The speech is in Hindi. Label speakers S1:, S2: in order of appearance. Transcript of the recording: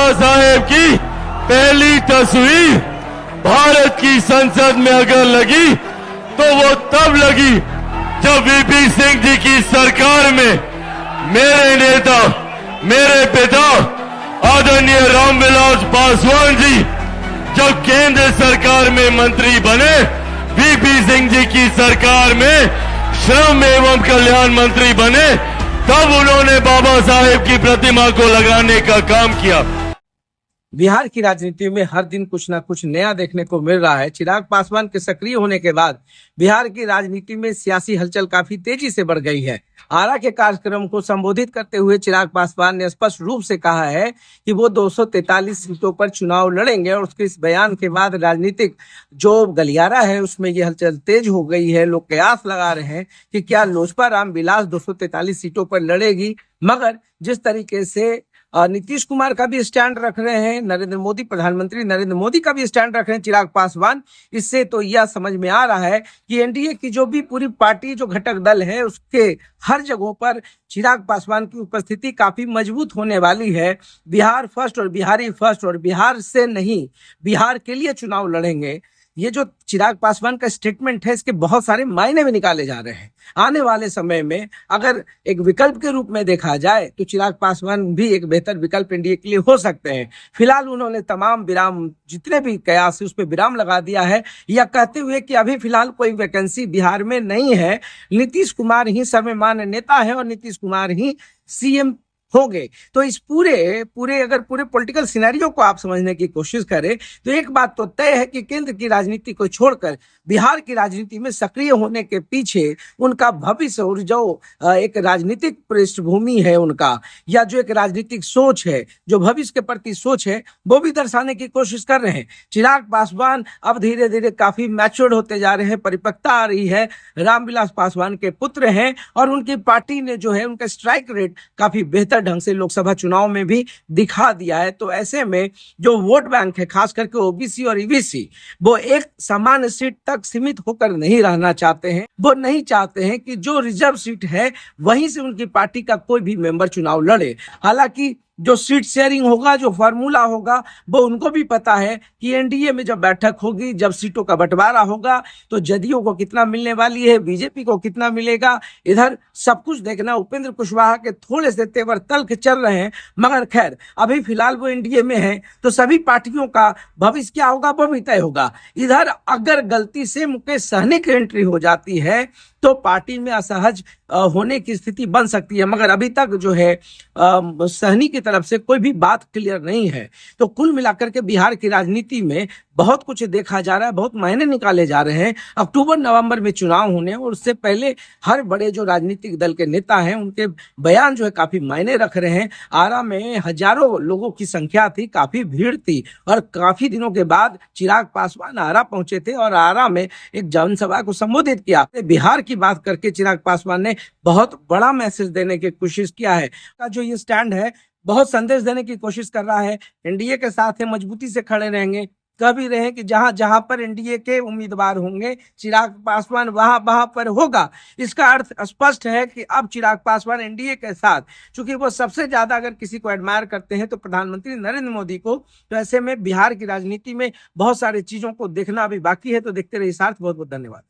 S1: बाबा साहेब की पहली तस्वीर भारत की संसद में अगर लगी तो वो तब लगी जब वीपी सिंह जी की सरकार में मेरे नेता, मेरे पिता आदरणीय रामविलास पासवान जी जब केंद्र सरकार में मंत्री बने, वीपी सिंह जी की सरकार में श्रम एवं कल्याण मंत्री बने, तब उन्होंने बाबा साहेब की प्रतिमा को लगाने का काम किया।
S2: बिहार की राजनीति में हर दिन कुछ ना कुछ नया देखने को मिल रहा है। चिराग पासवान के सक्रिय होने के बाद बिहार की राजनीति में सियासी हलचल काफी तेजी से बढ़ गई है। आरा के कार्यक्रम को संबोधित करते हुए चिराग पासवान ने स्पष्ट रूप से कहा है कि वो 243 सीटों पर चुनाव लड़ेंगे और उसके इस बयान के बाद राजनीतिक जो गलियारा है उसमें ये हलचल तेज हो गई है। लोग कयास लगा रहे हैं कि क्या लोजपा रामविलास 243 सीटों पर लड़ेगी। मगर जिस तरीके से नीतीश कुमार का भी स्टैंड रख रहे हैं, नरेंद्र मोदी, प्रधानमंत्री नरेंद्र मोदी का भी स्टैंड रख रहे हैं चिराग पासवान, इससे तो यह समझ में आ रहा है कि एनडीए की जो भी पूरी पार्टी, जो घटक दल है, उसके हर जगहों पर चिराग पासवान की उपस्थिति काफी मजबूत होने वाली है। बिहार फर्स्ट और बिहारी फर्स्ट और बिहार से नहीं, बिहार के लिए चुनाव लड़ेंगे। ये जो चिराग पासवान का स्टेटमेंट है, इसके बहुत सारे मायने भी निकाले जा रहे हैं। आने वाले समय में अगर एक विकल्प के रूप में देखा जाए तो चिराग पासवान भी एक बेहतर विकल्प एनडीए के लिए हो सकते हैं। फिलहाल उन्होंने तमाम विराम, जितने भी कयास है, उस पर विराम लगा दिया है, यह कहते हुए कि अभी फिलहाल कोई वैकेंसी बिहार में नहीं है, नीतीश कुमार ही सर्वमान्य नेता है और नीतीश कुमार ही सीएम होंगे। तो इस पूरे पॉलिटिकल सिनेरियो को आप समझने की कोशिश करें तो एक बात तो तय है कि केंद्र की राजनीति को छोड़कर बिहार की राजनीति में सक्रिय होने के पीछे उनका भविष्य और जो एक राजनीतिक पृष्ठभूमि है उनका, या जो एक राजनीतिक सोच है, जो भविष्य के प्रति सोच है, वो भी दर्शाने की कोशिश कर रहे हैं। चिराग पासवान अब धीरे धीरे काफी मैच्योर्ड होते जा रहे हैं, परिपक्वता आ रही है। रामविलास पासवान के पुत्र हैं और उनकी पार्टी ने जो है उनका स्ट्राइक रेट काफी बेहतर ढंग से लोकसभा चुनाव में भी दिखा दिया है। तो ऐसे में जो वोट बैंक है, खास करके ओबीसी और ईबीसी, वो एक समान सीट तक सीमित होकर नहीं रहना चाहते हैं। वो नहीं चाहते हैं कि जो रिजर्व सीट है वहीं से उनकी पार्टी का कोई भी मेंबर चुनाव लड़े। हालांकि जो सीट शेयरिंग होगा, जो फॉर्मूला होगा, वो उनको भी पता है कि एनडीए में जब बैठक होगी, जब सीटों का बंटवारा होगा, तो जदयू को कितना मिलने वाली है, बीजेपी को कितना मिलेगा, इधर सब कुछ देखना। उपेंद्र कुशवाहा के थोड़े से तेवर तल्ख चल रहे हैं, मगर खैर अभी फिलहाल वो एनडीए में है, तो सभी पार्टियों का भविष्य क्या होगा वो भी तय होगा। इधर अगर गलती से मुकेश सहनी की एंट्री हो जाती है तो पार्टी में असहज होने की स्थिति बन सकती है, मगर अभी तक जो है सहनी की तरफ से कोई भी बात क्लियर नहीं है। तो कुल मिलाकर के बिहार की राजनीति में बहुत कुछ देखा जा रहा है, बहुत मायने निकाले जा रहे हैं। अक्टूबर नवंबर में चुनाव होने और उससे पहले हर बड़े जो राजनीतिक दल के नेता हैं उनके बयान जो है काफी मायने रख रहे हैं। आरा में हजारों लोगों की संख्या थी, काफी भीड़ थी और काफी दिनों के बाद चिराग पासवान आरा पहुंचे थे और आरा में एक जनसभा को संबोधित किया। बिहार की बात करके चिराग पासवान ने बहुत बड़ा मैसेज देने की कोशिश किया है। जो ये स्टैंड है, बहुत संदेश देने की कोशिश कर रहा है। एनडीए के साथ है, मजबूती से खड़े रहेंगे, कभी रहे कि जहां जहां पर एनडीए के उम्मीदवार होंगे चिराग पासवान वहां पर होगा। इसका अर्थ स्पष्ट है कि अब चिराग पासवान एनडीए के साथ, चूंकि वो सबसे ज्यादा अगर किसी को एडमायर करते हैं तो प्रधानमंत्री नरेंद्र मोदी को, तो ऐसे में बिहार की राजनीति में बहुत सारी चीजों को देखना अभी बाकी है। तो देखते रहिए साथ। बहुत बहुत धन्यवाद।